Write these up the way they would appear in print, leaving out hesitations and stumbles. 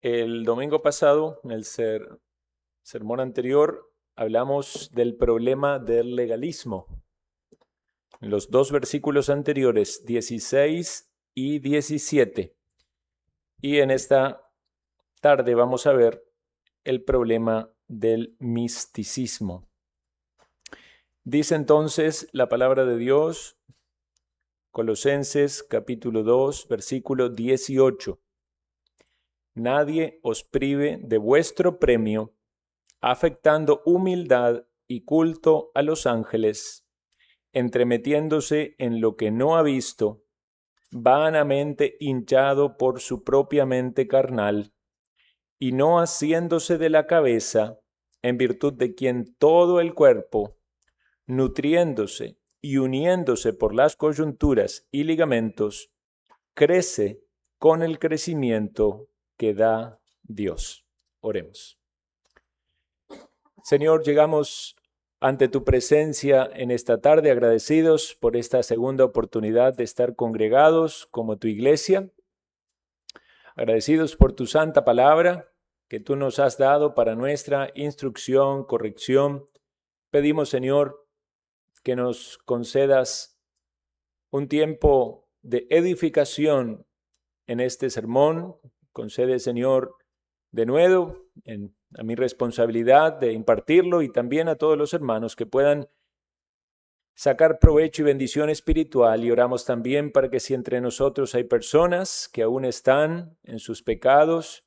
El domingo pasado, en el sermón anterior, hablamos del problema del legalismo. En los dos versículos anteriores, 16 y 17. Y en esta tarde vamos a ver el problema del misticismo. Dice entonces la palabra de Dios, Colosenses capítulo 2, versículo 18. Nadie os prive de vuestro premio, afectando humildad y culto a los ángeles, entremetiéndose en lo que no ha visto, vanamente hinchado por su propia mente carnal, y no haciéndose de la cabeza, en virtud de quien todo el cuerpo, nutriéndose y uniéndose por las coyunturas y ligamentos, crece con el crecimiento que da Dios. Oremos. Señor, llegamos ante tu presencia en esta tarde agradecidos por esta segunda oportunidad de estar congregados como tu iglesia, agradecidos por tu santa palabra que tú nos has dado para nuestra instrucción, corrección. Pedimos, Señor, que nos concedas un tiempo de edificación en este sermón. Concede, Señor, de nuevo a mi responsabilidad de impartirlo y también a todos los hermanos que puedan sacar provecho y bendición espiritual. Y oramos también para que si entre nosotros hay personas que aún están en sus pecados,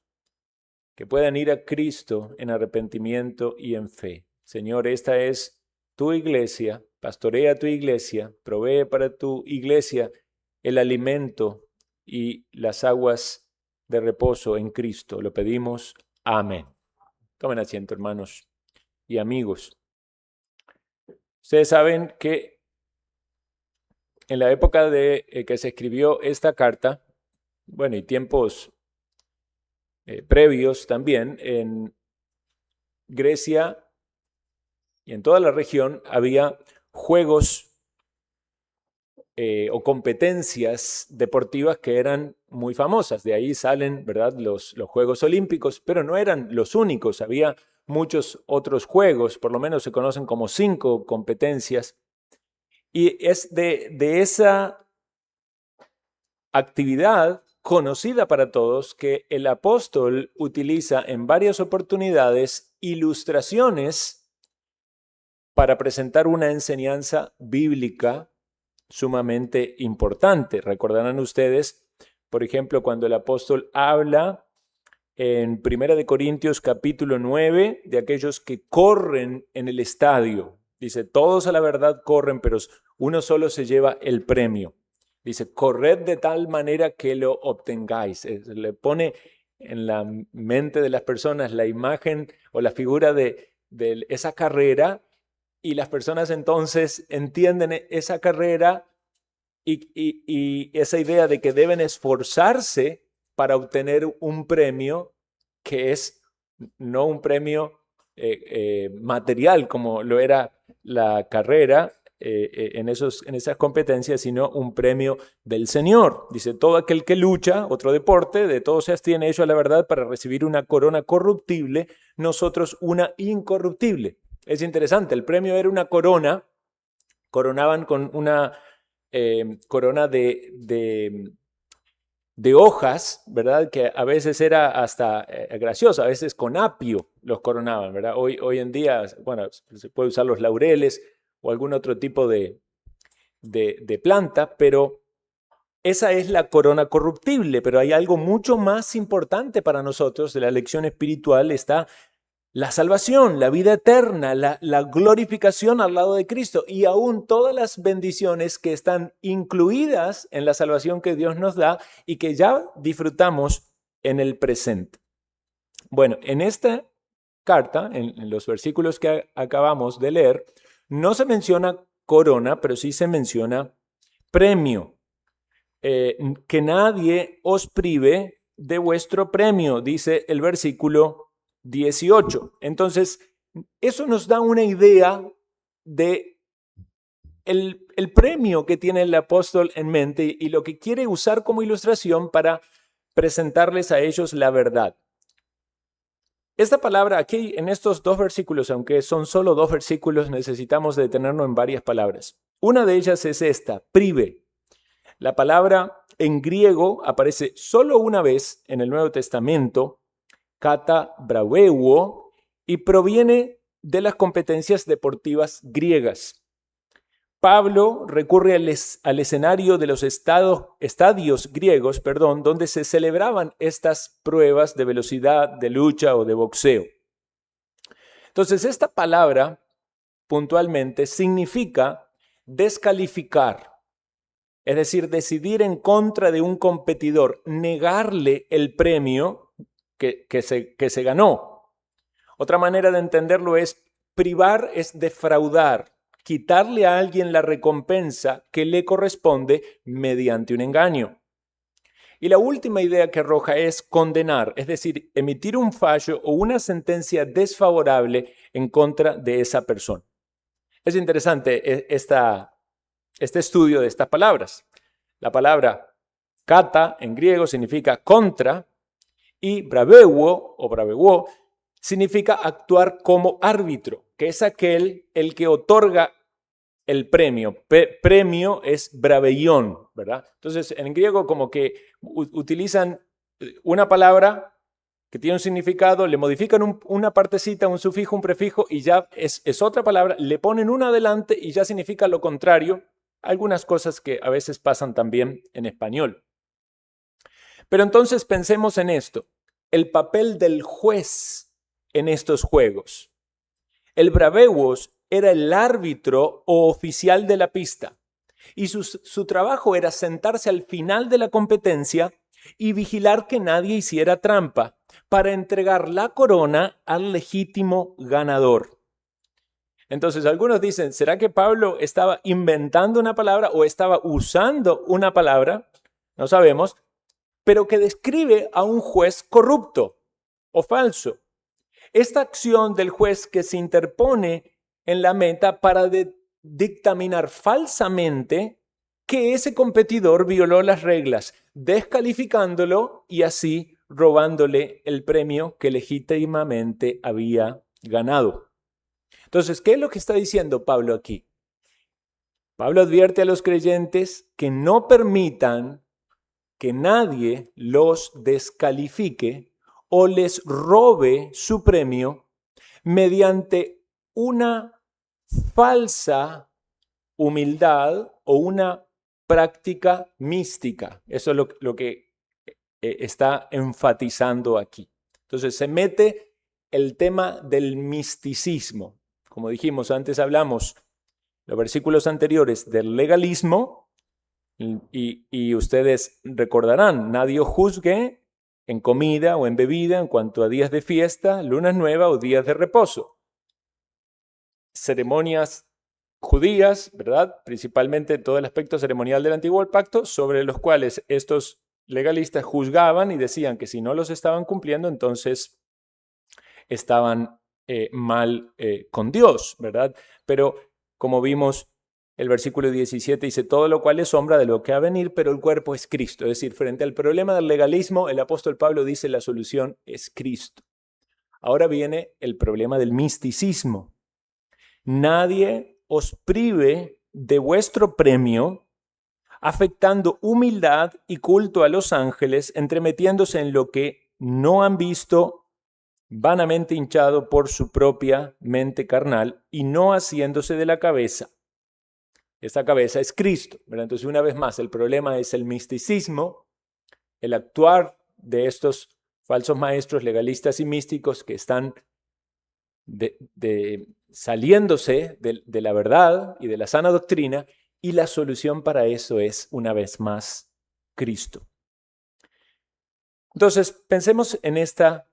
que puedan ir a Cristo en arrepentimiento y en fe. Señor, esta es tu iglesia, pastorea tu iglesia, provee para tu iglesia el alimento y las aguas de reposo en Cristo. Lo pedimos. Amén. Tomen asiento, hermanos y amigos. Ustedes saben que en la época de que se escribió esta carta, bueno, y tiempos previos también, en Grecia y en toda la región había juegos o competencias deportivas que eran muy famosas. De ahí salen, ¿verdad?, los Juegos Olímpicos, pero no eran los únicos. Había muchos otros juegos, por lo menos se conocen como 5 competencias. Y es de esa actividad conocida para todos que el apóstol utiliza en varias oportunidades ilustraciones para presentar una enseñanza bíblica sumamente importante. Recordarán ustedes, por ejemplo, cuando el apóstol habla en 1 Corintios capítulo 9 de aquellos que corren en el estadio. Dice, todos a la verdad corren, pero uno solo se lleva el premio. Dice, corred de tal manera que lo obtengáis. Le pone en la mente de las personas la imagen o la figura de esa carrera, y las personas entonces entienden esa carrera y esa idea de que deben esforzarse para obtener un premio que es no un premio material como lo era la carrera en esas competencias, sino un premio del Señor. Dice, todo aquel que lucha, otro deporte, de todo se abstiene hecho a la verdad para recibir una corona corruptible, nosotros una incorruptible. Es interesante, el premio era una corona, coronaban con una corona de hojas, ¿verdad? Que a veces era hasta graciosa, a veces con apio los coronaban, ¿verdad? Hoy en día, bueno, se puede usar los laureles o algún otro tipo de planta, pero esa es la corona corruptible. Pero hay algo mucho más importante para nosotros de la lección espiritual, está la salvación, la vida eterna, la glorificación al lado de Cristo y aún todas las bendiciones que están incluidas en la salvación que Dios nos da y que ya disfrutamos en el presente. Bueno, en esta carta, en los versículos que acabamos de leer, no se menciona corona, pero sí se menciona premio. Que nadie os prive de vuestro premio, dice el versículo 18. Entonces, eso nos da una idea de el premio que tiene el apóstol en mente y lo que quiere usar como ilustración para presentarles a ellos la verdad. Esta palabra aquí, en estos dos versículos, aunque son solo dos versículos, necesitamos detenernos en varias palabras. Una de ellas es esta, prive. La palabra en griego aparece solo una vez en el Nuevo Testamento, kata braueuo, y proviene de las competencias deportivas griegas. Pablo recurre al escenario de los estadios griegos, donde se celebraban estas pruebas de velocidad, de lucha o de boxeo. Entonces, esta palabra puntualmente significa descalificar, es decir, decidir en contra de un competidor, negarle el premio que se ganó. Otra manera de entenderlo es privar, es defraudar, quitarle a alguien la recompensa que le corresponde mediante un engaño. Y la última idea que arroja es condenar, es decir, emitir un fallo o una sentencia desfavorable en contra de esa persona. Es interesante este estudio de estas palabras. La palabra kata en griego significa contra y braveuo o braveuo significa actuar como árbitro, que es aquel el que otorga el premio. Premio es braveión, ¿verdad? Entonces, en griego como que utilizan una palabra que tiene un significado, le modifican una partecita, un sufijo, un prefijo, y ya es otra palabra, le ponen una adelante y ya significa lo contrario. Algunas cosas que a veces pasan también en español. Pero entonces pensemos en esto, el papel del juez en estos juegos. El braveuos era el árbitro o oficial de la pista y su trabajo era sentarse al final de la competencia y vigilar que nadie hiciera trampa para entregar la corona al legítimo ganador. Entonces algunos dicen, ¿será que Pablo estaba inventando una palabra o estaba usando una palabra? No sabemos, pero que describe a un juez corrupto o falso. Esta acción del juez que se interpone en la meta para dictaminar falsamente que ese competidor violó las reglas, descalificándolo y así robándole el premio que legítimamente había ganado. Entonces, ¿qué es lo que está diciendo Pablo aquí? Pablo advierte a los creyentes que no permitan que nadie los descalifique o les robe su premio mediante una falsa humildad o una práctica mística. Eso es lo que está enfatizando aquí. Entonces se mete el tema del misticismo. Como dijimos, antes hablamos los versículos anteriores del legalismo y ustedes recordarán, nadie juzgue en comida o en bebida en cuanto a días de fiesta, lunas nuevas o días de reposo. Ceremonias judías, ¿verdad? Principalmente todo el aspecto ceremonial del Antiguo Pacto, sobre los cuales estos legalistas juzgaban y decían que si no los estaban cumpliendo, entonces estaban mal con Dios, ¿verdad? Pero como vimos, el versículo 17 dice, todo lo cual es sombra de lo que ha de venir, pero el cuerpo es Cristo. Es decir, frente al problema del legalismo, el apóstol Pablo dice la solución es Cristo. Ahora viene el problema del misticismo. Nadie os prive de vuestro premio, afectando humildad y culto a los ángeles, entremetiéndose en lo que no han visto, vanamente hinchado por su propia mente carnal y no haciéndose de la cabeza. Esta cabeza es Cristo, ¿verdad? Entonces, una vez más, el problema es el misticismo, el actuar de estos falsos maestros legalistas y místicos que están saliéndose de la verdad y de la sana doctrina, y la solución para eso es, una vez más, Cristo. Entonces, pensemos en esta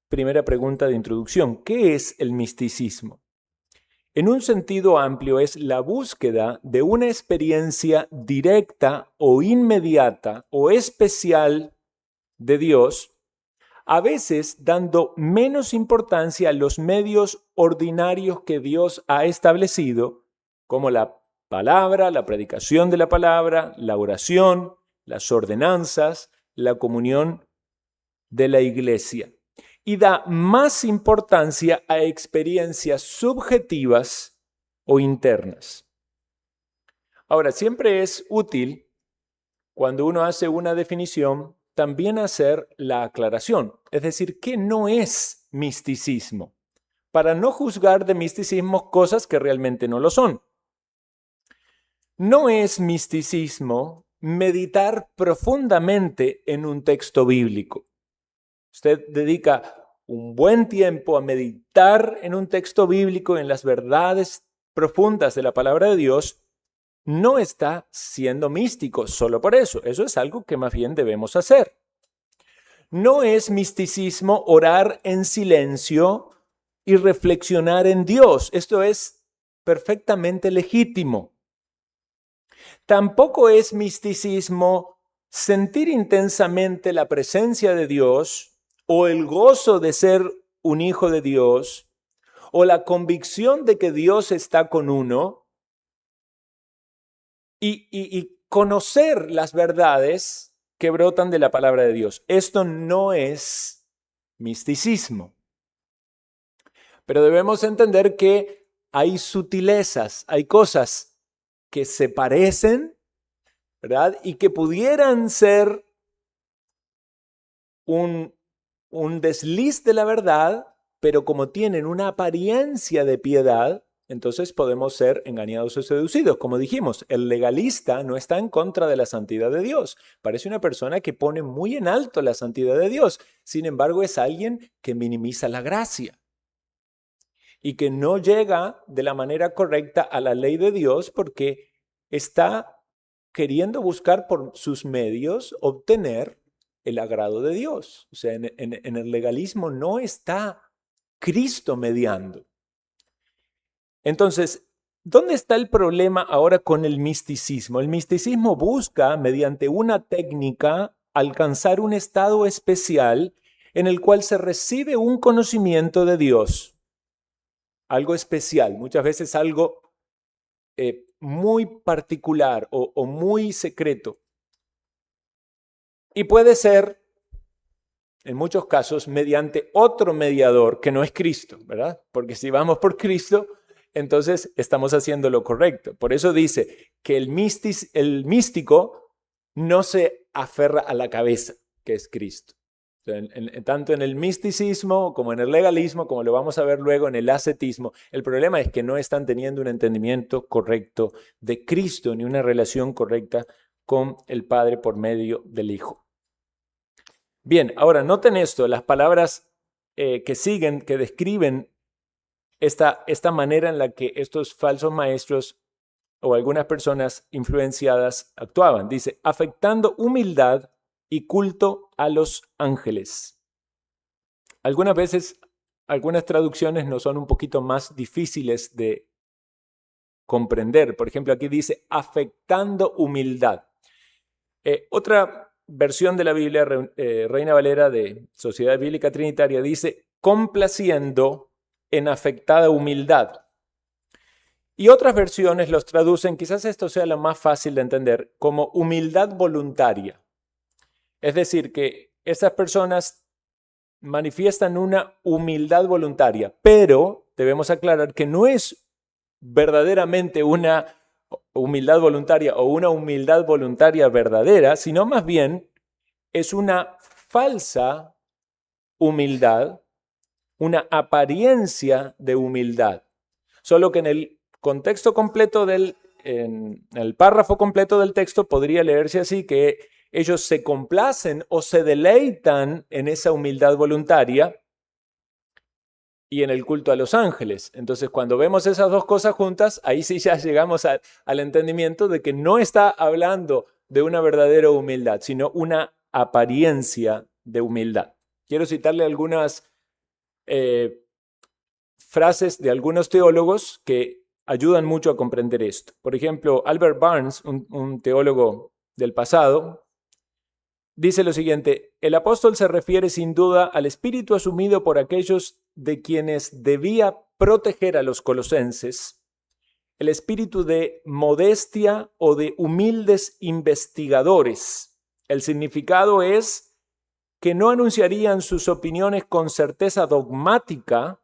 primera pregunta de introducción. ¿Qué es el misticismo? En un sentido amplio es la búsqueda de una experiencia directa o inmediata o especial de Dios, a veces dando menos importancia a los medios ordinarios que Dios ha establecido, como la palabra, la predicación de la palabra, la oración, las ordenanzas, la comunión de la iglesia. y da más importancia a experiencias subjetivas o internas. Ahora, siempre es útil, cuando uno hace una definición, también hacer la aclaración, es decir, ¿qué no es misticismo? Para no juzgar de misticismo cosas que realmente no lo son. No es misticismo meditar profundamente en un texto bíblico. Usted dedica un buen tiempo a meditar en un texto bíblico, en las verdades profundas de la palabra de Dios, no está siendo místico solo por eso. Eso es algo que más bien debemos hacer. No es misticismo orar en silencio y reflexionar en Dios. Esto es perfectamente legítimo. Tampoco es misticismo sentir intensamente la presencia de Dios o el gozo de ser un hijo de Dios o la convicción de que Dios está con uno y conocer las verdades que brotan de la palabra de Dios. Esto no es misticismo. Pero debemos entender que hay sutilezas, hay cosas que se parecen, ¿verdad? Y que pudieran ser un desliz de la verdad, pero como tienen una apariencia de piedad, entonces podemos ser engañados o seducidos. Como dijimos, el legalista no está en contra de la santidad de Dios. Parece una persona que pone muy en alto la santidad de Dios. Sin embargo, es alguien que minimiza la gracia y que no llega de la manera correcta a la ley de Dios porque está queriendo buscar por sus medios obtener el agrado de Dios. O sea, en el legalismo no está Cristo mediando. Entonces, ¿dónde está el problema ahora con el misticismo? El misticismo busca, mediante una técnica, alcanzar un estado especial en el cual se recibe un conocimiento de Dios. Algo especial, muchas veces algo muy particular o muy secreto. Y puede ser, en muchos casos, mediante otro mediador que no es Cristo, ¿verdad? Porque si vamos por Cristo, entonces estamos haciendo lo correcto. Por eso dice que el místico no se aferra a la cabeza, que es Cristo. Tanto en el misticismo como en el legalismo, como lo vamos a ver luego en el ascetismo, el problema es que no están teniendo un entendimiento correcto de Cristo ni una relación correcta con el Padre por medio del Hijo. Bien, ahora noten esto, las palabras que siguen, que describen esta manera en la que estos falsos maestros o algunas personas influenciadas actuaban. Dice, afectando humildad y culto a los ángeles. Algunas veces, algunas traducciones nos son un poquito más difíciles de comprender. Por ejemplo, aquí dice, afectando humildad. Otra versión de la Biblia, Reina Valera de Sociedad Bíblica Trinitaria, dice, complaciendo en afectada humildad. Y otras versiones los traducen, quizás esto sea lo más fácil de entender, como humildad voluntaria. Es decir, que esas personas manifiestan una humildad voluntaria, pero debemos aclarar que no es verdaderamente una humildad voluntaria o una humildad voluntaria verdadera, sino más bien es una falsa humildad, una apariencia de humildad. Solo que en el contexto completo en el párrafo completo del texto podría leerse así, que ellos se complacen o se deleitan en esa humildad voluntaria y en el culto a los ángeles. Entonces, cuando vemos esas dos cosas juntas, ahí sí ya llegamos al entendimiento de que no está hablando de una verdadera humildad, sino una apariencia de humildad. Quiero citarle algunas frases de algunos teólogos que ayudan mucho a comprender esto. Por ejemplo, Albert Barnes, un teólogo del pasado, dice lo siguiente: el apóstol se refiere sin duda al espíritu asumido por aquellos de quienes debía proteger a los colosenses, el espíritu de modestia o de humildes investigadores. El significado es que no anunciarían sus opiniones con certeza dogmática,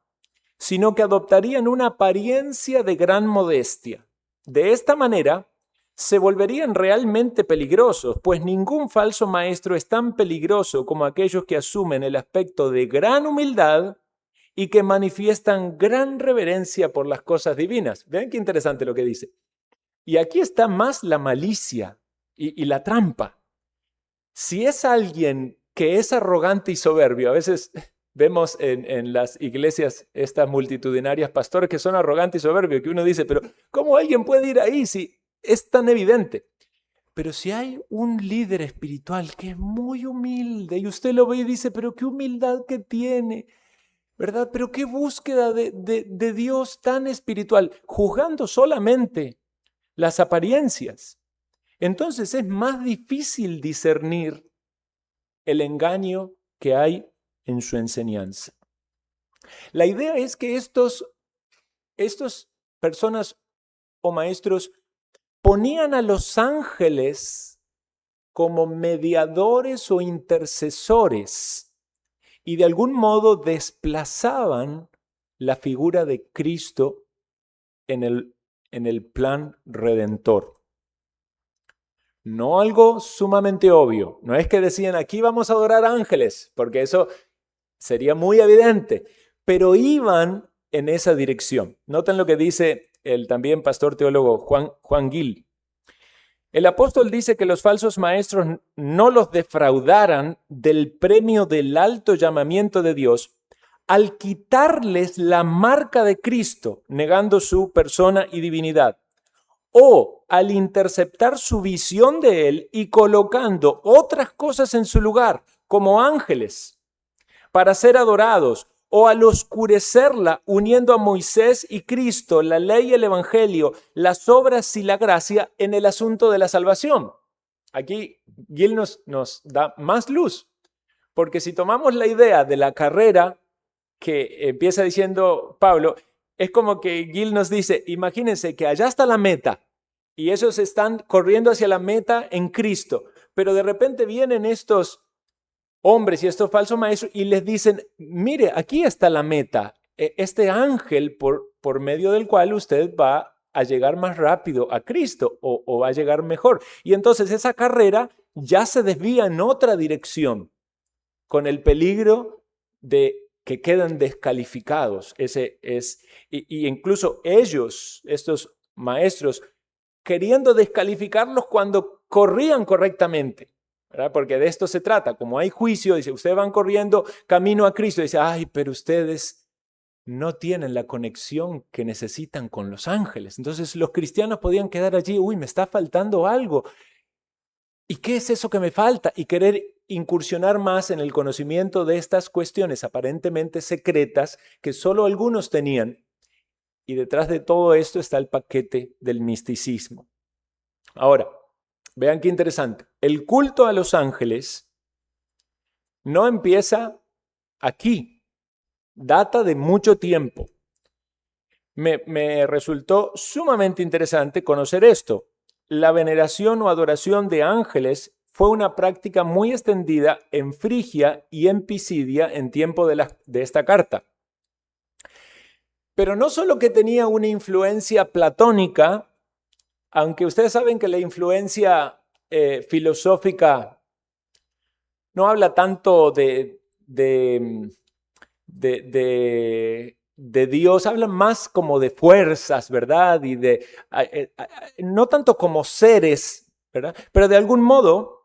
sino que adoptarían una apariencia de gran modestia. De esta manera, se volverían realmente peligrosos, pues ningún falso maestro es tan peligroso como aquellos que asumen el aspecto de gran humildad y que manifiestan gran reverencia por las cosas divinas. Vean qué interesante lo que dice. Y aquí está más la malicia y la trampa. Si es alguien que es arrogante y soberbio, a veces vemos en las iglesias estas multitudinarias pastores que son arrogantes y soberbios, que uno dice, pero ¿cómo alguien puede ir ahí si es tan evidente? Pero si hay un líder espiritual que es muy humilde y usted lo ve y dice, pero qué humildad que tiene, ¿verdad? Pero qué búsqueda de Dios tan espiritual, juzgando solamente las apariencias. Entonces es más difícil discernir el engaño que hay en su enseñanza. La idea es que estos personas o maestros ponían a los ángeles como mediadores o intercesores y de algún modo desplazaban la figura de Cristo en el plan redentor. No algo sumamente obvio. No es que decían, aquí vamos a adorar ángeles, porque eso sería muy evidente, pero iban en esa dirección. Noten lo que dice el también pastor teólogo Juan Gil. El apóstol dice que los falsos maestros no los defraudaran del premio del alto llamamiento de Dios al quitarles la marca de Cristo, negando su persona y divinidad, o al interceptar su visión de él y colocando otras cosas en su lugar, como ángeles, para ser adorados, o al oscurecerla uniendo a Moisés y Cristo, la ley y el evangelio, las obras y la gracia en el asunto de la salvación. Aquí Gil nos da más luz, porque si tomamos la idea de la carrera que empieza diciendo Pablo, es como que Gil nos dice, imagínense que allá está la meta y ellos están corriendo hacia la meta en Cristo, pero de repente vienen estos hombres y estos falsos maestros y les dicen, mire, aquí está la meta, este ángel por medio del cual usted va a llegar más rápido a Cristo o va a llegar mejor. Y entonces esa carrera ya se desvía en otra dirección, con el peligro de que quedan descalificados. Y incluso ellos, estos maestros, queriendo descalificarlos cuando corrían correctamente, ¿verdad? Porque de esto se trata. Como hay juicio, dice, ustedes van corriendo camino a Cristo. Dice, ay, pero ustedes no tienen la conexión que necesitan con los ángeles. Entonces los cristianos podían quedar allí, uy, me está faltando algo. ¿Y qué es eso que me falta? Y querer incursionar más en el conocimiento de estas cuestiones aparentemente secretas que solo algunos tenían. Y detrás de todo esto está el paquete del misticismo. Ahora, vean qué interesante. El culto a los ángeles no empieza aquí. Data de mucho tiempo. Me resultó sumamente interesante conocer esto. La veneración o adoración de ángeles fue una práctica muy extendida en Frigia y en Pisidia en tiempo de esta carta. Pero no solo que tenía una influencia platónica, aunque ustedes saben que la influencia filosófica no habla tanto de Dios, habla más como de fuerzas, ¿verdad? Y no tanto como seres, ¿verdad? Pero de algún modo,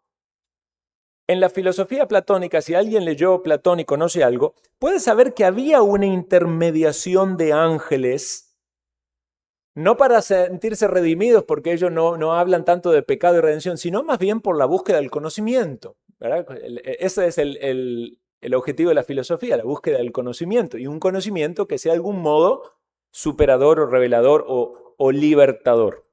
en la filosofía platónica, si alguien leyó Platón y conoce algo, puede saber que había una intermediación de ángeles, no para sentirse redimidos, porque ellos no hablan tanto de pecado y redención, sino más bien por la búsqueda del conocimiento, ¿verdad? Ese es el objetivo de la filosofía, la búsqueda del conocimiento, y un conocimiento que sea de algún modo superador o revelador o libertador.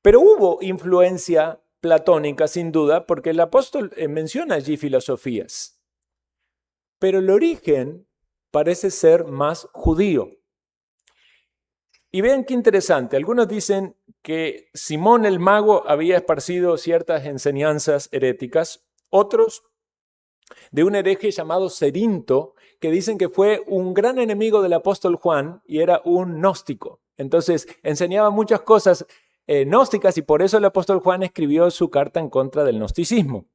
Pero hubo influencia platónica, sin duda, porque el apóstol menciona allí filosofías. Pero el origen parece ser más judío. Y vean qué interesante, algunos dicen que Simón el mago había esparcido ciertas enseñanzas heréticas, otros de un hereje llamado Cerinto, que dicen que fue un gran enemigo del apóstol Juan y era un gnóstico. Entonces enseñaba muchas cosas gnósticas y por eso el apóstol Juan escribió su carta en contra del gnosticismo.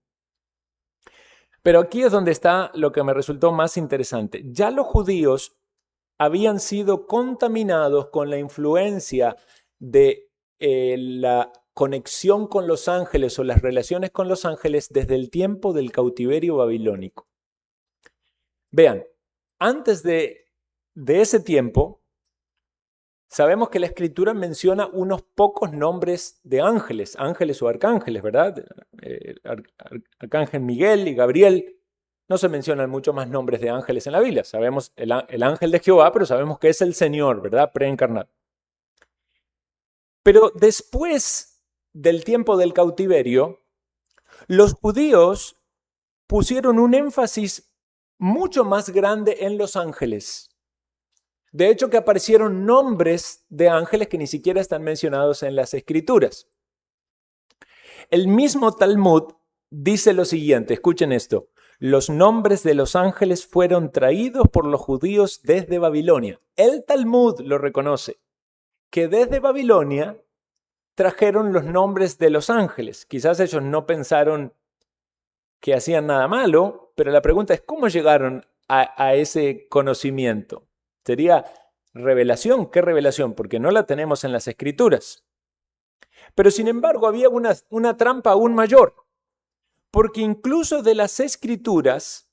Pero aquí es donde está lo que me resultó más interesante. Ya los judíos habían sido contaminados con la influencia de la conexión con los ángeles o las relaciones con los ángeles desde el tiempo del cautiverio babilónico. Vean, antes de ese tiempo, sabemos que la Escritura menciona unos pocos nombres de ángeles o arcángeles, ¿verdad? Arcángel Miguel y Gabriel. No se mencionan muchos más nombres de ángeles en la Biblia. Sabemos el ángel de Jehová, pero sabemos que es el Señor, ¿verdad? Preencarnado. Pero después del tiempo del cautiverio, los judíos pusieron un énfasis mucho más grande en los ángeles. De hecho, que aparecieron nombres de ángeles que ni siquiera están mencionados en las Escrituras. El mismo Talmud dice lo siguiente, escuchen esto. Los nombres de los ángeles fueron traídos por los judíos desde Babilonia. El Talmud lo reconoce, que desde Babilonia trajeron los nombres de los ángeles. Quizás ellos no pensaron que hacían nada malo, pero la pregunta es ¿cómo llegaron a ese conocimiento? Sería revelación. ¿Qué revelación? Porque no la tenemos en las Escrituras. Pero sin embargo había una trampa aún mayor, porque incluso de las Escrituras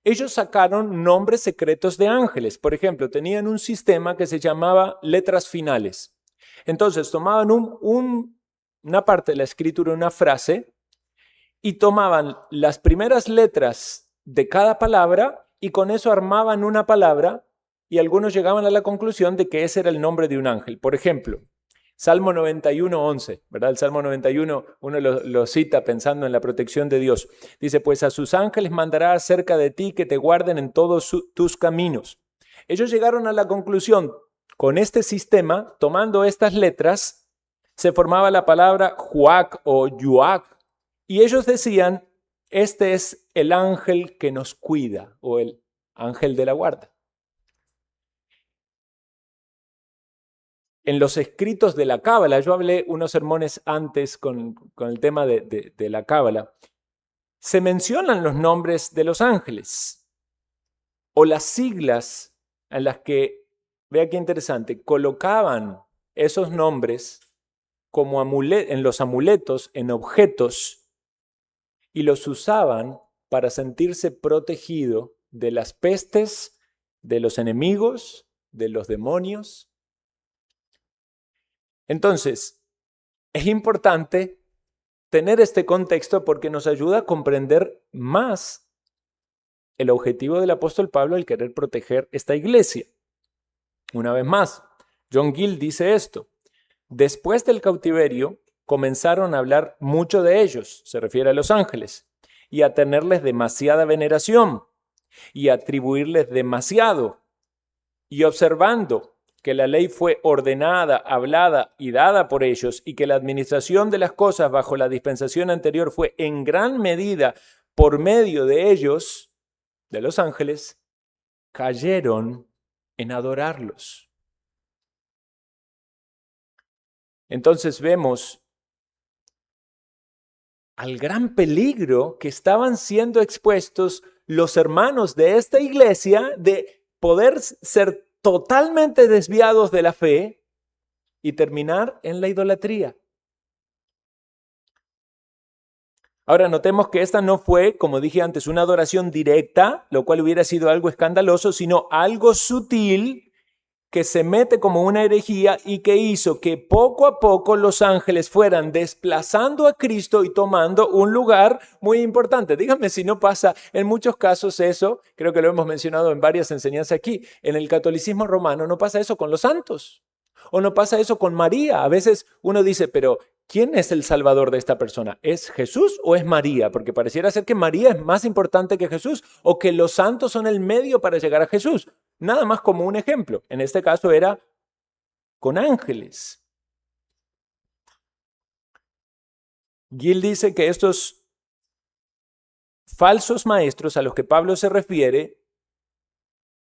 ellos sacaron nombres secretos de ángeles. Por ejemplo, tenían un sistema que se llamaba letras finales. Entonces tomaban una parte de la Escritura, una frase, y tomaban las primeras letras de cada palabra y con eso armaban una palabra y algunos llegaban a la conclusión de que ese era el nombre de un ángel. Por ejemplo, Salmo 91:11, ¿verdad? El Salmo 91, uno lo cita pensando en la protección de Dios. Dice, pues a sus ángeles mandará acerca de ti que te guarden en todos tus caminos. Ellos llegaron a la conclusión, con este sistema, tomando estas letras, se formaba la palabra Juac o Yuac, y ellos decían, este es el ángel que nos cuida, o el ángel de la guarda. En los escritos de la Cábala, yo hablé unos sermones antes con el tema de la Cábala, se mencionan los nombres de los ángeles o las siglas en las que, vea qué interesante, colocaban esos nombres como en los amuletos, en objetos, y los usaban para sentirse protegido de las pestes, de los enemigos, de los demonios. Entonces, es importante tener este contexto porque nos ayuda a comprender más el objetivo del apóstol Pablo al querer proteger esta iglesia. Una vez más, John Gill dice esto. Después del cautiverio, comenzaron a hablar mucho de ellos, se refiere a los ángeles, y a tenerles demasiada veneración y a atribuirles demasiado. Y observando que la ley fue ordenada, hablada y dada por ellos y que la administración de las cosas bajo la dispensación anterior fue en gran medida por medio de ellos, de los ángeles, cayeron en adorarlos. Entonces vemos al gran peligro que estaban siendo expuestos los hermanos de esta iglesia de poder ser totalmente desviados de la fe y terminar en la idolatría. Ahora notemos que esta no fue, como dije antes, una adoración directa, lo cual hubiera sido algo escandaloso, sino algo sutil que se mete como una herejía y que hizo que poco a poco los ángeles fueran desplazando a Cristo y tomando un lugar muy importante. Díganme si no pasa en muchos casos eso, creo que lo hemos mencionado en varias enseñanzas aquí, en el catolicismo romano no pasa eso con los santos o no pasa eso con María. A veces uno dice, pero ¿quién es el salvador de esta persona? ¿Es Jesús o es María? Porque pareciera ser que María es más importante que Jesús o que los santos son el medio para llegar a Jesús. Nada más como un ejemplo. En este caso era con ángeles. Gill dice que estos falsos maestros a los que Pablo se refiere,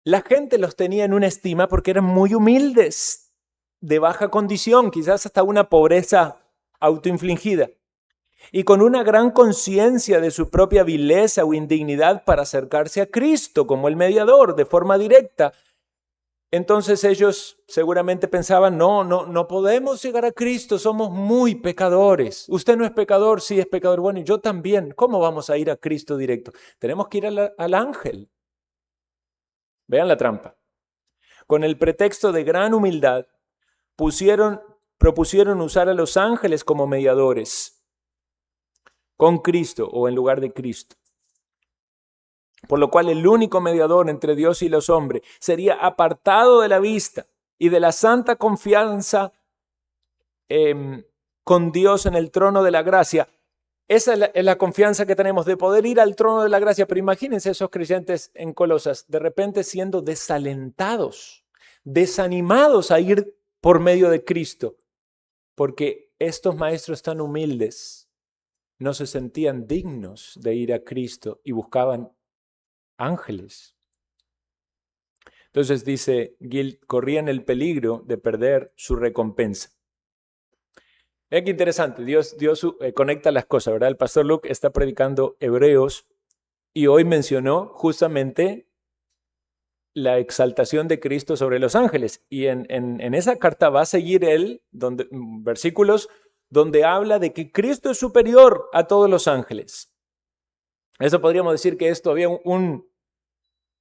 la gente los tenía en una estima porque eran muy humildes, de baja condición, quizás hasta una pobreza autoinfligida, y con una gran conciencia de su propia vileza o indignidad para acercarse a Cristo como el mediador de forma directa. Entonces ellos seguramente pensaban, no podemos llegar a Cristo, somos muy pecadores. Usted no es pecador, sí es pecador, bueno, y yo también. ¿Cómo vamos a ir a Cristo directo? Tenemos que ir al ángel. Vean la trampa. Con el pretexto de gran humildad, propusieron usar a los ángeles como mediadores con Cristo o en lugar de Cristo. Por lo cual el único mediador entre Dios y los hombres sería apartado de la vista y de la santa confianza con Dios en el trono de la gracia. Esa es la confianza que tenemos de poder ir al trono de la gracia. Pero imagínense esos creyentes en Colosas de repente siendo desalentados, desanimados a ir por medio de Cristo, porque estos maestros tan humildes no se sentían dignos de ir a Cristo y buscaban ángeles. Entonces dice Gill, corrían el peligro de perder su recompensa. Vean qué interesante, Dios conecta las cosas, ¿verdad? El pastor Luke está predicando Hebreos y hoy mencionó justamente la exaltación de Cristo sobre los ángeles. Y en esa carta va a seguir él, versículos donde habla de que Cristo es superior a todos los ángeles. Eso podríamos decir que es todavía un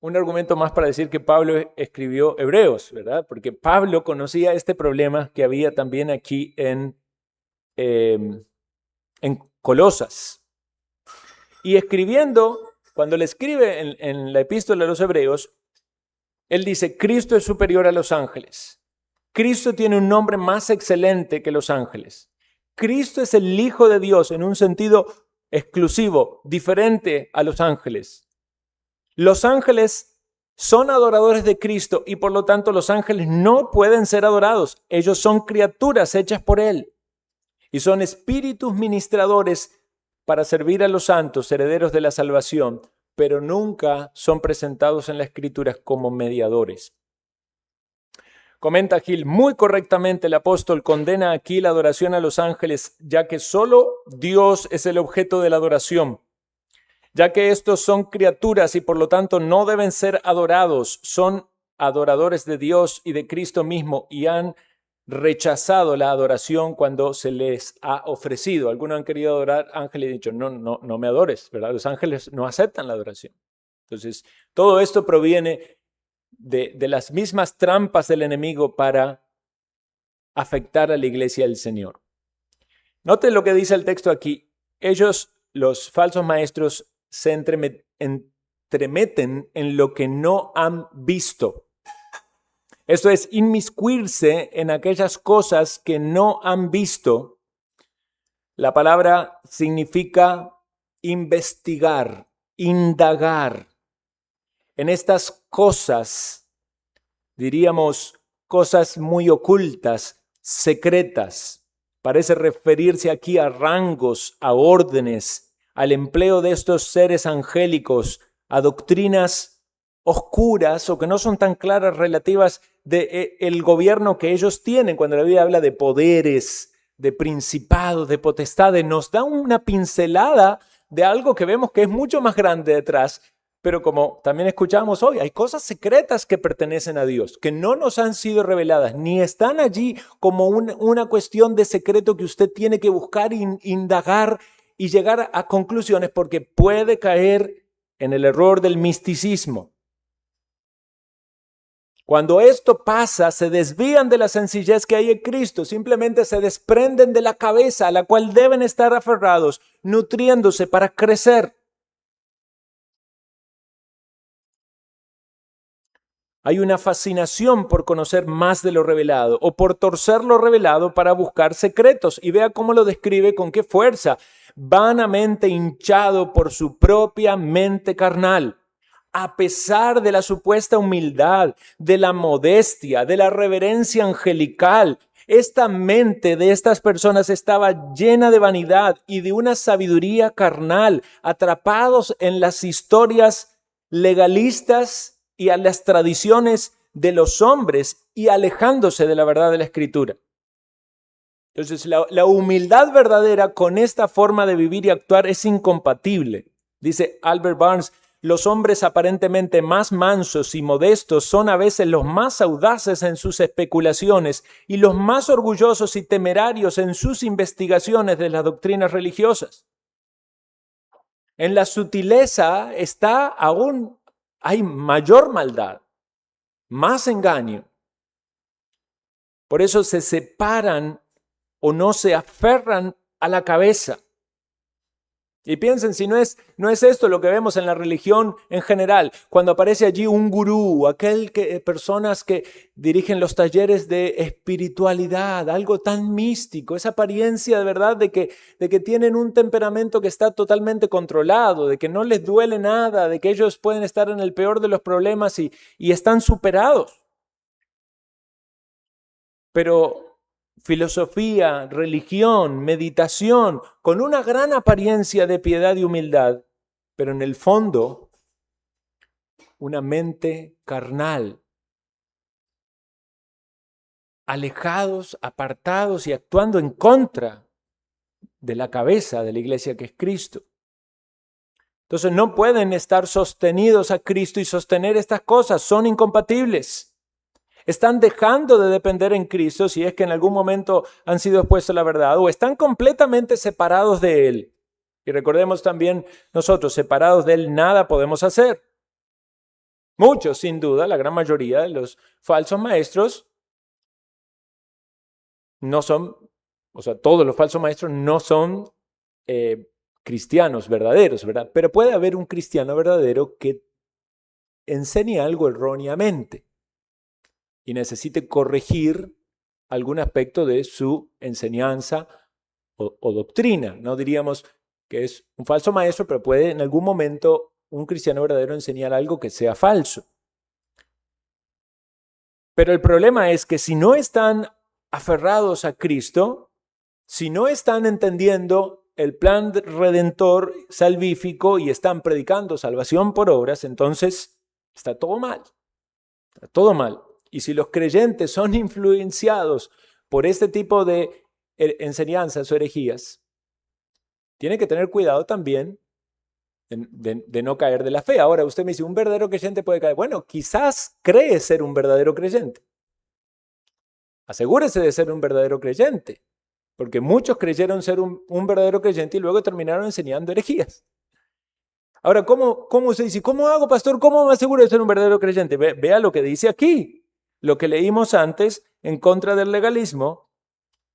argumento más para decir que Pablo escribió Hebreos, ¿verdad? Porque Pablo conocía este problema que había también aquí en Colosas. Y escribiendo, cuando le escribe en la epístola a los Hebreos, él dice, Cristo es superior a los ángeles. Cristo tiene un nombre más excelente que los ángeles. Cristo es el Hijo de Dios en un sentido exclusivo, diferente a los ángeles. Los ángeles son adoradores de Cristo y por lo tanto los ángeles no pueden ser adorados. Ellos son criaturas hechas por Él y son espíritus ministradores para servir a los santos, herederos de la salvación, pero nunca son presentados en la Escritura como mediadores. Comenta Gil, muy correctamente el apóstol condena aquí la adoración a los ángeles, ya que solo Dios es el objeto de la adoración, ya que estos son criaturas y por lo tanto no deben ser adorados, son adoradores de Dios y de Cristo mismo y han rechazado la adoración cuando se les ha ofrecido. Algunos han querido adorar ángeles y han dicho, no me adores, ¿verdad? Los ángeles no aceptan la adoración. Entonces, todo esto proviene de las mismas trampas del enemigo para afectar a la iglesia del Señor. Noten lo que dice el texto aquí. Ellos, los falsos maestros, se entremeten en lo que no han visto. Esto es inmiscuirse en aquellas cosas que no han visto. La palabra significa investigar, indagar. En estas cosas, diríamos, cosas muy ocultas, secretas. Parece referirse aquí a rangos, a órdenes, al empleo de estos seres angélicos, a doctrinas oscuras o que no son tan claras relativas del gobierno que ellos tienen. Cuando la Biblia habla de poderes, de principados, de potestades, nos da una pincelada de algo que vemos que es mucho más grande detrás. Pero como también escuchamos hoy, hay cosas secretas que pertenecen a Dios, que no nos han sido reveladas, ni están allí como una cuestión de secreto que usted tiene que buscar, indagar y llegar a conclusiones, porque puede caer en el error del misticismo. Cuando esto pasa, se desvían de la sencillez que hay en Cristo, simplemente se desprenden de la cabeza a la cual deben estar aferrados, nutriéndose para crecer. Hay una fascinación por conocer más de lo revelado o por torcer lo revelado para buscar secretos. Y vea cómo lo describe, con qué fuerza. Vanamente hinchado por su propia mente carnal. A pesar de la supuesta humildad, de la modestia, de la reverencia angelical, Esta mente de estas personas estaba llena de vanidad y de una sabiduría carnal, atrapados en las historias legalistas y a las tradiciones de los hombres y alejándose de la verdad de la Escritura. Entonces, la humildad verdadera con esta forma de vivir y actuar es incompatible. Dice Albert Barnes, los hombres aparentemente más mansos y modestos son a veces los más audaces en sus especulaciones y los más orgullosos y temerarios en sus investigaciones de las doctrinas religiosas. En la sutileza hay mayor maldad, más engaño. Por eso se separan o no se aferran a la cabeza. Y piensen si no es esto lo que vemos en la religión en general, cuando aparece allí un gurú, personas que dirigen los talleres de espiritualidad, algo tan místico, esa apariencia de verdad de que tienen un temperamento que está totalmente controlado, de que no les duele nada, de que ellos pueden estar en el peor de los problemas y están superados. Pero filosofía, religión, meditación, con una gran apariencia de piedad y humildad, pero en el fondo una mente carnal, alejados, apartados y actuando en contra de la cabeza de la iglesia que es Cristo. Entonces no pueden estar sostenidos a Cristo y sostener estas cosas, son incompatibles. Están dejando de depender en Cristo si es que en algún momento han sido expuestos a la verdad o están completamente separados de Él. Y recordemos también nosotros, separados de Él nada podemos hacer. Muchos, sin duda, la gran mayoría de los falsos maestros no son, todos los falsos maestros no son cristianos verdaderos, ¿verdad? Pero puede haber un cristiano verdadero que enseñe algo erróneamente y necesite corregir algún aspecto de su enseñanza o doctrina. No diríamos que es un falso maestro, pero puede en algún momento un cristiano verdadero enseñar algo que sea falso. Pero el problema es que si no están aferrados a Cristo, si no están entendiendo el plan redentor salvífico y están predicando salvación por obras, entonces está todo mal. Está todo mal. Y si los creyentes son influenciados por este tipo de enseñanzas o herejías, tienen que tener cuidado también de no caer de la fe. Ahora, usted me dice, ¿un verdadero creyente puede caer? Bueno, quizás cree ser un verdadero creyente. Asegúrese de ser un verdadero creyente, porque muchos creyeron ser un verdadero creyente y luego terminaron enseñando herejías. Ahora, ¿cómo usted dice? ¿Cómo hago, pastor? ¿Cómo me aseguro de ser un verdadero creyente? Vea lo que dice aquí. Lo que leímos antes en contra del legalismo,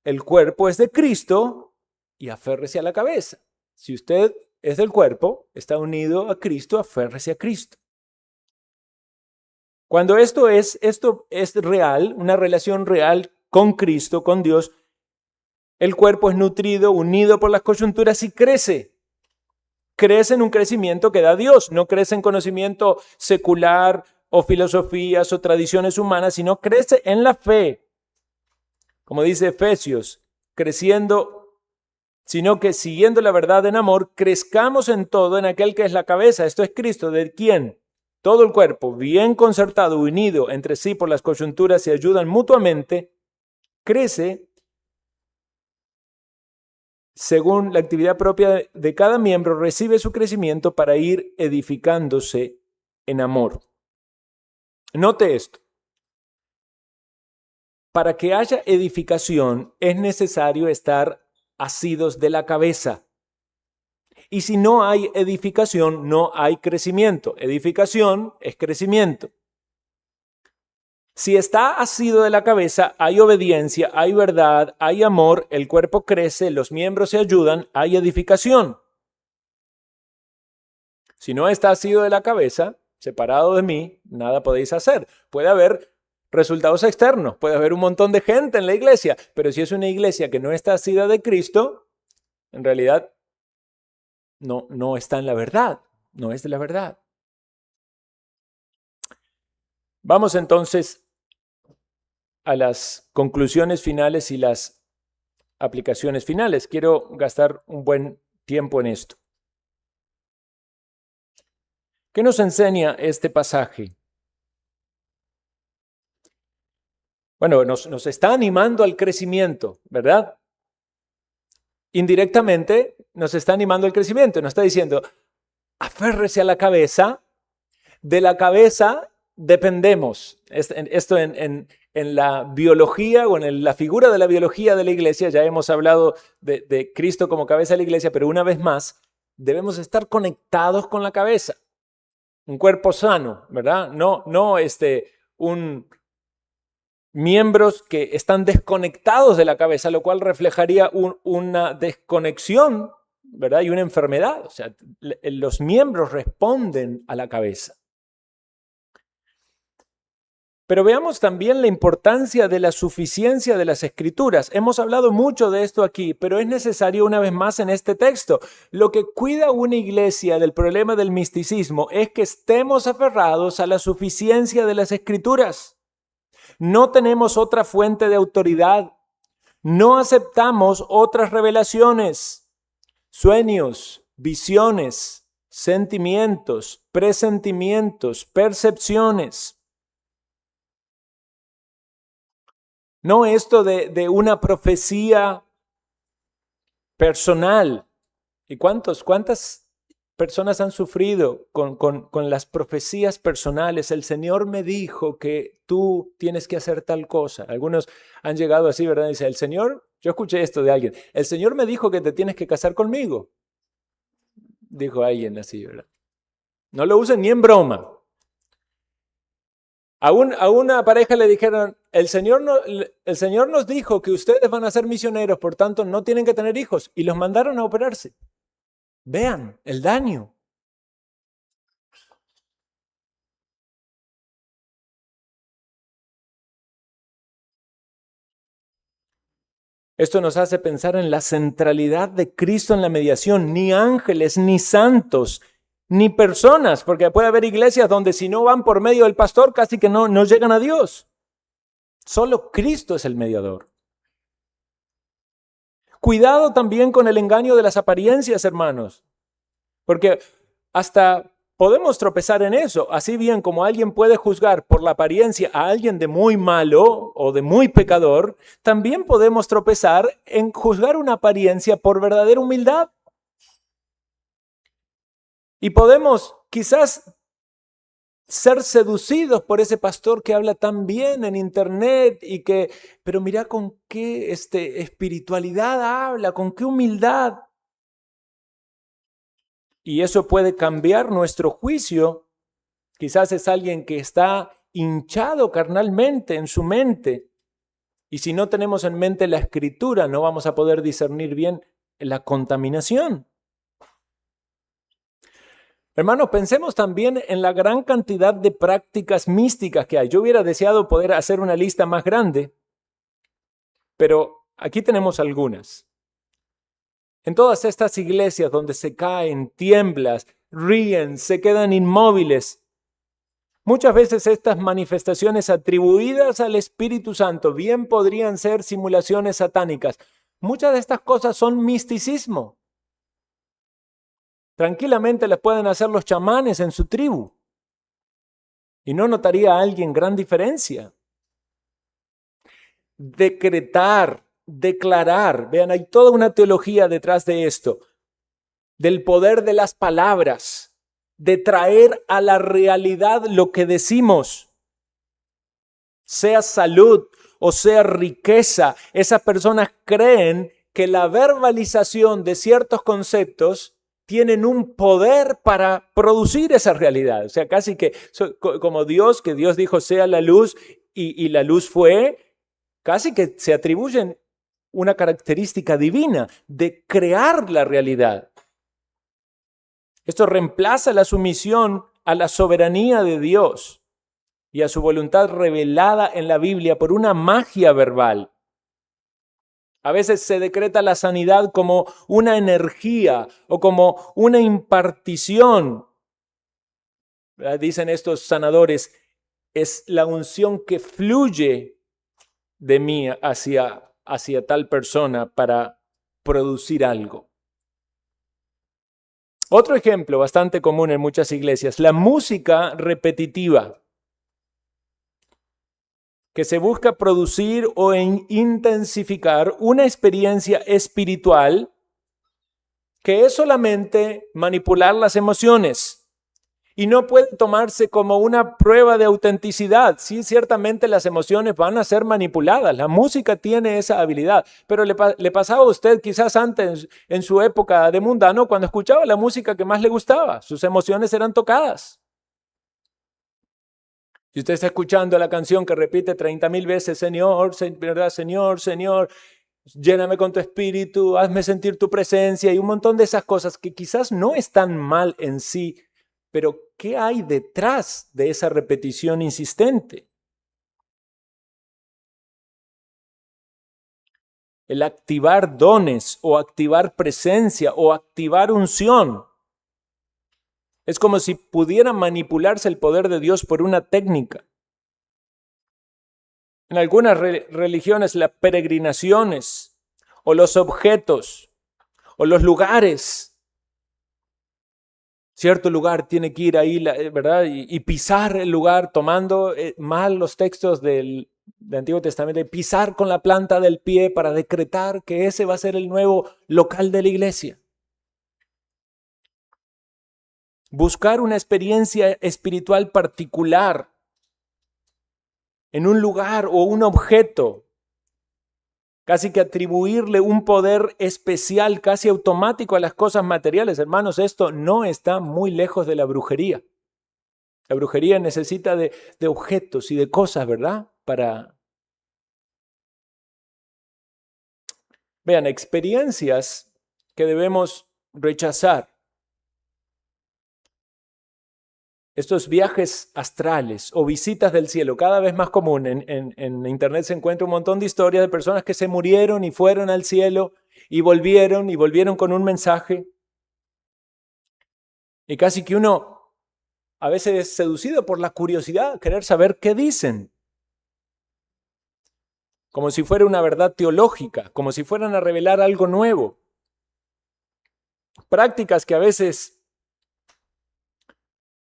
el cuerpo es de Cristo y aférrese a la cabeza. Si usted es del cuerpo, está unido a Cristo, aférrese a Cristo. Cuando esto es real, una relación real con Cristo, con Dios, el cuerpo es nutrido, unido por las coyunturas y crece. Crece en un crecimiento que da Dios, no crece en conocimiento secular o filosofías o tradiciones humanas, sino crece en la fe. Como dice Efesios, creciendo, sino que siguiendo la verdad en amor, crezcamos en todo en aquel que es la cabeza. Esto es Cristo, ¿de quién? Todo el cuerpo, bien concertado, unido entre sí por las coyunturas y ayudan mutuamente, crece según la actividad propia de cada miembro, recibe su crecimiento para ir edificándose en amor. Note esto. Para que haya edificación es necesario estar asidos de la cabeza. Y si no hay edificación, no hay crecimiento. Edificación es crecimiento. Si está asido de la cabeza, hay obediencia, hay verdad, hay amor, el cuerpo crece, los miembros se ayudan, hay edificación. Si no está asido de la cabeza, separado de mí, nada podéis hacer. Puede haber resultados externos, puede haber un montón de gente en la iglesia, pero si es una iglesia que no está asida de Cristo, en realidad no está en la verdad, no es de la verdad. Vamos entonces a las conclusiones finales y las aplicaciones finales. Quiero gastar un buen tiempo en esto. ¿Qué nos enseña este pasaje? Bueno, nos está animando al crecimiento, ¿verdad? Indirectamente nos está animando al crecimiento. Nos está diciendo, aférrese a la cabeza, de la cabeza dependemos. Esto en la biología o en la figura de la biología de la iglesia, ya hemos hablado de Cristo como cabeza de la iglesia, pero una vez más, debemos estar conectados con la cabeza. Un cuerpo sano, ¿verdad? No miembros que están desconectados de la cabeza, lo cual reflejaría una desconexión, ¿verdad? Y una enfermedad. O sea, los miembros responden a la cabeza. Pero veamos también la importancia de la suficiencia de las Escrituras. Hemos hablado mucho de esto aquí, pero es necesario una vez más en este texto. Lo que cuida una iglesia del problema del misticismo es que estemos aferrados a la suficiencia de las Escrituras. No tenemos otra fuente de autoridad. No aceptamos otras revelaciones, sueños, visiones, sentimientos, presentimientos, percepciones. No esto de una profecía personal. ¿Y cuántas personas han sufrido con las profecías personales? El Señor me dijo que tú tienes que hacer tal cosa. Algunos han llegado así, ¿verdad? Dice, el Señor, yo escuché esto de alguien, el Señor me dijo que te tienes que casar conmigo. Dijo alguien así, ¿verdad? No lo usen ni en broma. A una pareja le dijeron, el Señor nos dijo que ustedes van a ser misioneros, por tanto no tienen que tener hijos, y los mandaron a operarse. Vean el daño. Esto nos hace pensar en la centralidad de Cristo en la mediación. Ni ángeles, ni santos, ni personas, porque puede haber iglesias donde si no van por medio del pastor casi que no llegan a Dios. Solo Cristo es el mediador. Cuidado también con el engaño de las apariencias, hermanos, porque hasta podemos tropezar en eso. Así bien como alguien puede juzgar por la apariencia a alguien de muy malo o de muy pecador, también podemos tropezar en juzgar una apariencia por verdadera humildad. Y podemos quizás ser seducidos por ese pastor que habla tan bien en internet pero mira con qué espiritualidad habla, con qué humildad. Y eso puede cambiar nuestro juicio. Quizás es alguien que está hinchado carnalmente en su mente. Y si no tenemos en mente la Escritura, no vamos a poder discernir bien la contaminación. Hermanos, pensemos también en la gran cantidad de prácticas místicas que hay. Yo hubiera deseado poder hacer una lista más grande, pero aquí tenemos algunas. En todas estas iglesias donde se caen, tiemblan, ríen, se quedan inmóviles, muchas veces estas manifestaciones atribuidas al Espíritu Santo bien podrían ser simulaciones satánicas. Muchas de estas cosas son misticismo. Tranquilamente las pueden hacer los chamanes en su tribu. Y no notaría a alguien gran diferencia. Decretar, declarar. Vean, hay toda una teología detrás de esto. Del poder de las palabras. De traer a la realidad lo que decimos. Sea salud o sea riqueza. Esas personas creen que la verbalización de ciertos conceptos tienen un poder para producir esa realidad. O sea, casi que como Dios, que Dios dijo sea la luz y la luz fue, casi que se atribuyen una característica divina de crear la realidad. Esto reemplaza la sumisión a la soberanía de Dios y a su voluntad revelada en la Biblia por una magia verbal. A veces se decreta la sanidad como una energía o como una impartición. Dicen estos sanadores, es la unción que fluye de mí hacia tal persona para producir algo. Otro ejemplo bastante común en muchas iglesias, la música repetitiva, que se busca producir o intensificar una experiencia espiritual que es solamente manipular las emociones y no puede tomarse como una prueba de autenticidad. Sí, ciertamente las emociones van a ser manipuladas, la música tiene esa habilidad, pero le pasaba a usted quizás antes en su época de mundano cuando escuchaba la música que más le gustaba, sus emociones eran tocadas. Si usted está escuchando la canción que repite 30,000 veces, Señor, ¿verdad? Señor, Señor, lléname con tu espíritu, hazme sentir tu presencia y un montón de esas cosas que quizás no están mal en sí, pero ¿qué hay detrás de esa repetición insistente? El activar dones o activar presencia o activar unción. Es como si pudiera manipularse el poder de Dios por una técnica. En algunas religiones, las peregrinaciones o los objetos o los lugares. Cierto lugar tiene que ir ahí, ¿verdad? Y pisar el lugar tomando mal los textos del Antiguo Testamento, y pisar con la planta del pie para decretar que ese va a ser el nuevo local de la iglesia. Buscar una experiencia espiritual particular en un lugar o un objeto, casi que atribuirle un poder especial, casi automático a las cosas materiales. Hermanos, esto no está muy lejos de la brujería. La brujería necesita de objetos y de cosas, ¿verdad? Vean, experiencias que debemos rechazar. Estos viajes astrales o visitas del cielo, cada vez más común. En internet se encuentra un montón de historias de personas que se murieron y fueron al cielo y volvieron con un mensaje. Y casi que uno a veces es seducido por la curiosidad, querer saber qué dicen. Como si fuera una verdad teológica, como si fueran a revelar algo nuevo. Prácticas que a veces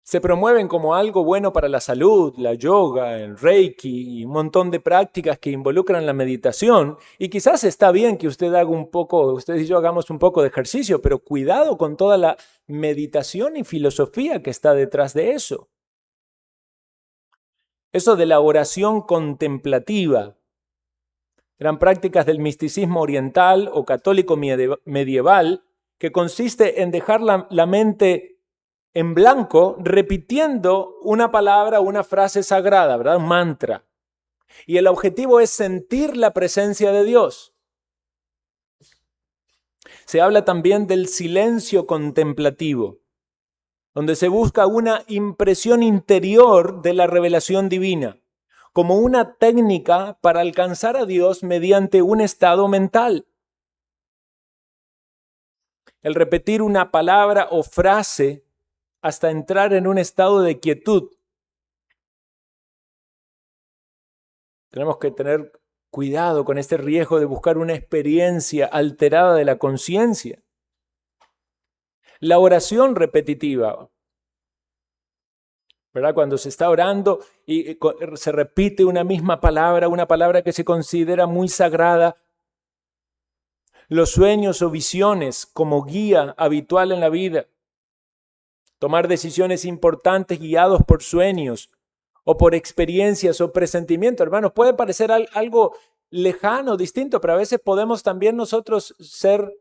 se promueven como algo bueno para la salud, la yoga, el reiki y un montón de prácticas que involucran la meditación. Y quizás está bien que usted haga ustedes y yo hagamos un poco de ejercicio, pero cuidado con toda la meditación y filosofía que está detrás de eso. Eso de la oración contemplativa. Eran prácticas del misticismo oriental o católico medieval que consiste en dejar la mente en blanco repitiendo una palabra o una frase sagrada, ¿verdad? Un mantra. Y el objetivo es sentir la presencia de Dios. Se habla también del silencio contemplativo, donde se busca una impresión interior de la revelación divina, como una técnica para alcanzar a Dios mediante un estado mental. El repetir una palabra o frase hasta entrar en un estado de quietud. Tenemos que tener cuidado con este riesgo de buscar una experiencia alterada de la conciencia. La oración repetitiva, ¿verdad? Cuando se está orando y se repite una misma palabra, una palabra que se considera muy sagrada. Los sueños o visiones como guía habitual en la vida. Tomar decisiones importantes guiados por sueños o por experiencias o presentimientos. Hermanos, puede parecer algo lejano, distinto, pero a veces podemos también nosotros ser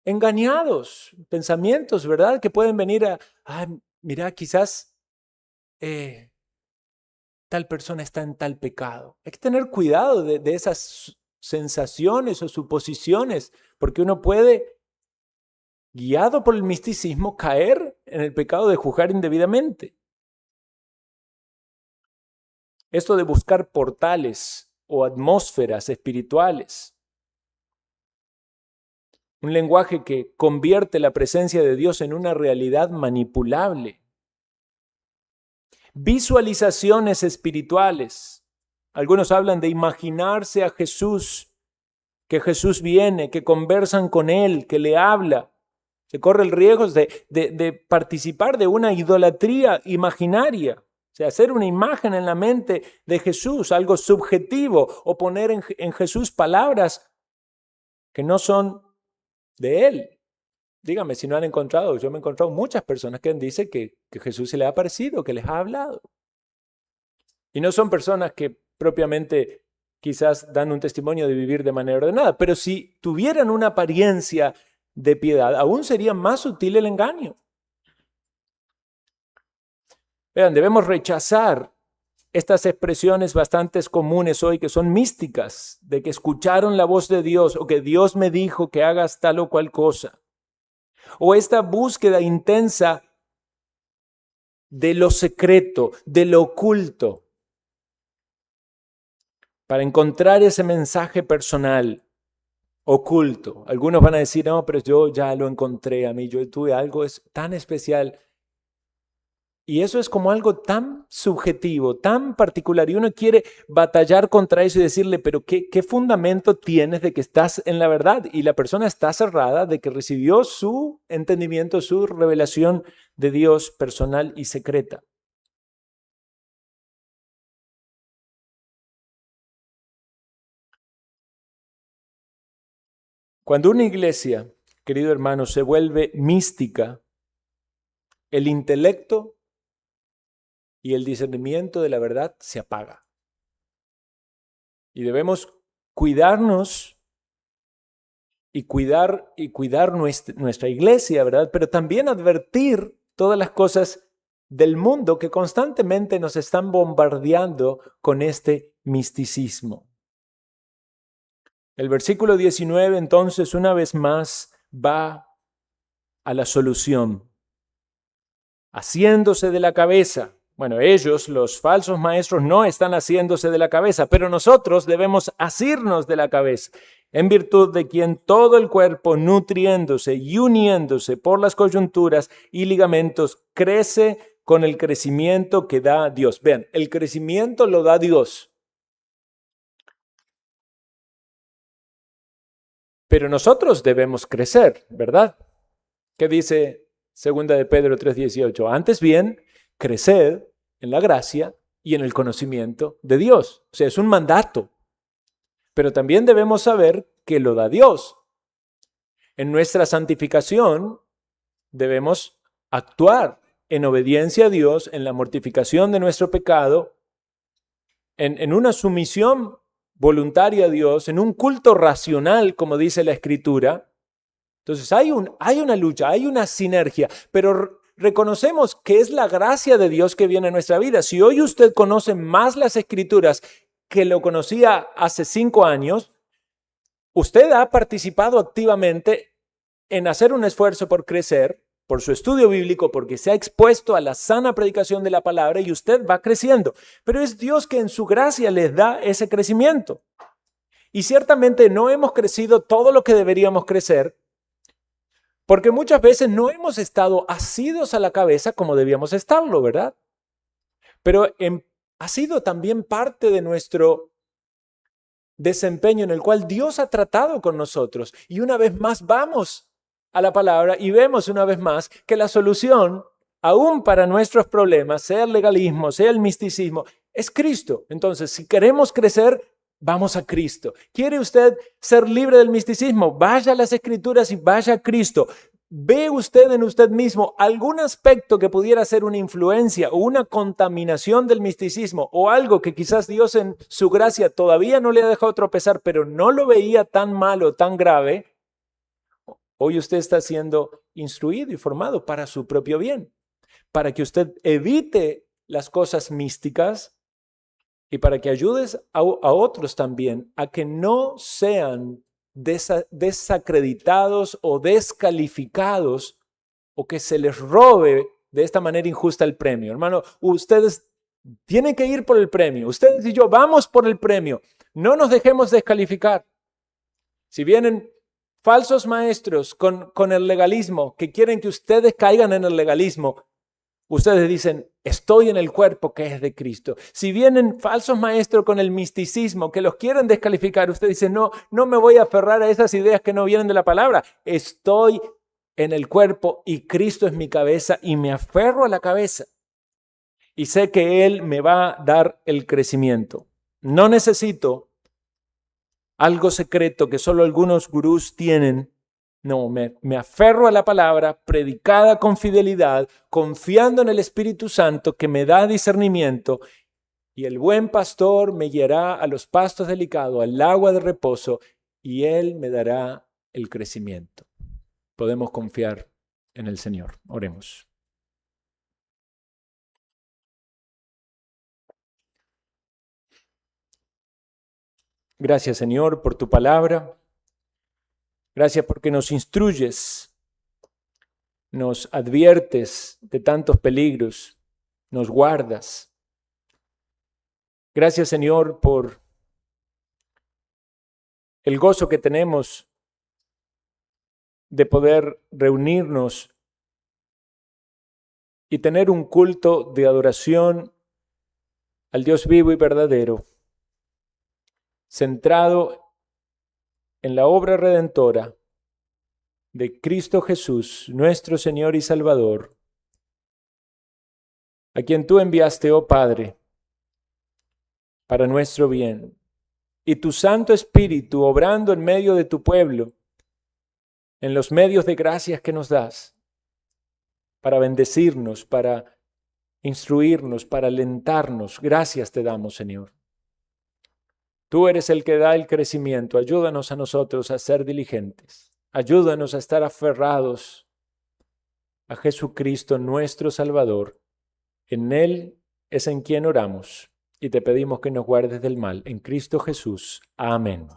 engañados. Pensamientos, ¿verdad? Que pueden venir mira, quizás tal persona está en tal pecado. Hay que tener cuidado de esas sensaciones o suposiciones, porque uno puede, guiado por el misticismo, caer en el pecado de juzgar indebidamente. Esto de buscar portales o atmósferas espirituales. Un lenguaje que convierte la presencia de Dios en una realidad manipulable. Visualizaciones espirituales. Algunos hablan de imaginarse a Jesús, que Jesús viene, que conversan con Él, que le habla. Se corre el riesgo de participar de una idolatría imaginaria. O sea, hacer una imagen en la mente de Jesús, algo subjetivo, o poner en Jesús palabras que no son de Él. Dígame si no han encontrado, yo me he encontrado muchas personas que dicen que Jesús se les ha aparecido, que les ha hablado. Y no son personas que propiamente quizás dan un testimonio de vivir de manera ordenada, pero si tuvieran una apariencia de piedad, aún sería más sutil el engaño. Vean, debemos rechazar estas expresiones bastante comunes hoy que son místicas, de que escucharon la voz de Dios o que Dios me dijo que hagas tal o cual cosa. O esta búsqueda intensa de lo secreto, de lo oculto, para encontrar ese mensaje personal oculto. Algunos van a decir, no, pero yo ya lo encontré a mí, yo tuve algo tan especial. Y eso es como algo tan subjetivo, tan particular, y uno quiere batallar contra eso y decirle, pero ¿qué fundamento tienes de que estás en la verdad? Y la persona está cerrada de que recibió su entendimiento, su revelación de Dios personal y secreta. Cuando una iglesia, querido hermano, se vuelve mística, el intelecto y el discernimiento de la verdad se apaga. Y debemos cuidarnos y cuidar nuestra iglesia, ¿verdad? Pero también advertir todas las cosas del mundo que constantemente nos están bombardeando con este misticismo. El versículo 19, entonces, una vez más, va a la solución. Haciéndose de la cabeza. Bueno, ellos, los falsos maestros, no están haciéndose de la cabeza, pero nosotros debemos asirnos de la cabeza, en virtud de quien todo el cuerpo, nutriéndose y uniéndose por las coyunturas y ligamentos, crece con el crecimiento que da Dios. Vean, el crecimiento lo da Dios. Pero nosotros debemos crecer, ¿verdad? ¿Qué dice 2 de Pedro 3:18? Antes bien, creced en la gracia y en el conocimiento de Dios. O sea, es un mandato. Pero también debemos saber que lo da Dios. En nuestra santificación debemos actuar en obediencia a Dios, en la mortificación de nuestro pecado, en una sumisión voluntaria a Dios, en un culto racional, como dice la Escritura. Entonces hay una lucha, hay una sinergia, pero reconocemos que es la gracia de Dios que viene a nuestra vida. Si hoy usted conoce más las Escrituras que lo conocía hace 5 años, usted ha participado activamente en hacer un esfuerzo por crecer, por su estudio bíblico, porque se ha expuesto a la sana predicación de la palabra y usted va creciendo. Pero es Dios que en su gracia les da ese crecimiento. Y ciertamente no hemos crecido todo lo que deberíamos crecer, porque muchas veces no hemos estado asidos a la cabeza como debíamos estarlo, ¿verdad? Pero ha sido también parte de nuestro desempeño en el cual Dios ha tratado con nosotros. Y una vez más vamos a la palabra y vemos una vez más que la solución, aún para nuestros problemas, sea el legalismo, sea el misticismo, es Cristo. Entonces, si queremos crecer, vamos a Cristo. ¿Quiere usted ser libre del misticismo? Vaya a las Escrituras y vaya a Cristo. ¿Ve usted en usted mismo algún aspecto que pudiera ser una influencia o una contaminación del misticismo o algo que quizás Dios en su gracia todavía no le ha dejado tropezar, pero no lo veía tan malo, tan grave? Hoy usted está siendo instruido y formado para su propio bien, para que usted evite las cosas místicas y para que ayudes a otros también a que no sean desacreditados o descalificados o que se les robe de esta manera injusta el premio. Hermano, ustedes tienen que ir por el premio. Ustedes y yo vamos por el premio. No nos dejemos descalificar. Si vienen falsos maestros con el legalismo que quieren que ustedes caigan en el legalismo, Ustedes dicen, estoy en el cuerpo que es de Cristo. Si vienen falsos maestros con el misticismo que los quieren descalificar, usted dice, no me voy a aferrar a esas ideas que no vienen de la palabra. Estoy en el cuerpo y Cristo es mi cabeza y me aferro a la cabeza. Y sé que Él me va a dar el crecimiento. No necesito algo secreto que solo algunos gurús tienen. No, me aferro a la palabra predicada con fidelidad, confiando en el Espíritu Santo que me da discernimiento, y el buen pastor me guiará a los pastos delicados, al agua de reposo, y Él me dará el crecimiento. Podemos confiar en el Señor. Oremos. Gracias, Señor, por tu palabra. Gracias porque nos instruyes, nos adviertes de tantos peligros, nos guardas. Gracias, Señor, por el gozo que tenemos de poder reunirnos y tener un culto de adoración al Dios vivo y verdadero, centrado en la obra redentora de Cristo Jesús, nuestro Señor y Salvador, a quien tú enviaste, oh Padre, para nuestro bien, y tu Santo Espíritu obrando en medio de tu pueblo, en los medios de gracias que nos das, para bendecirnos, para instruirnos, para alentarnos. Gracias te damos, Señor. Tú eres el que da el crecimiento. Ayúdanos a nosotros a ser diligentes. Ayúdanos a estar aferrados a Jesucristo, nuestro Salvador. En Él es en quien oramos y te pedimos que nos guardes del mal. En Cristo Jesús. Amén.